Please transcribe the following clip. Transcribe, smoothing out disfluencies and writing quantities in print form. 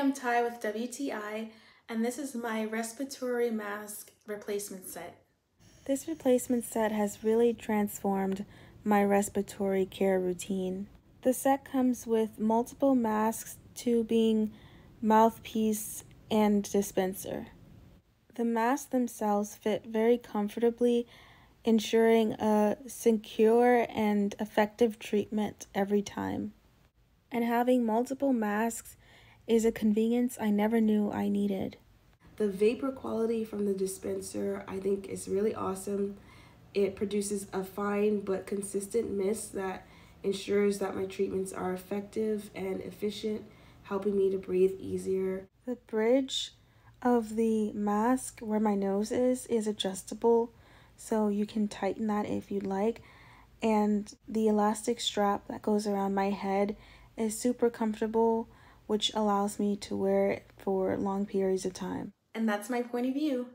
I'm Ty with WTI, and this is my respiratory mask replacement set. This replacement set has really transformed my respiratory care routine. The set comes with multiple masks, tubing, mouthpiece, and dispenser. The masks themselves fit very comfortably, ensuring a secure and effective treatment every time. And having multiple masks is a convenience I never knew I needed. The vapor quality from the dispenser I think is really awesome. It produces a fine but consistent mist that ensures that my treatments are effective and efficient, helping me to breathe easier. The bridge of the mask where my nose is adjustable, so you can tighten that if you'd like. And the elastic strap that goes around my head is super comfortable, which allows me to wear it for long periods of time. And that's my point of view.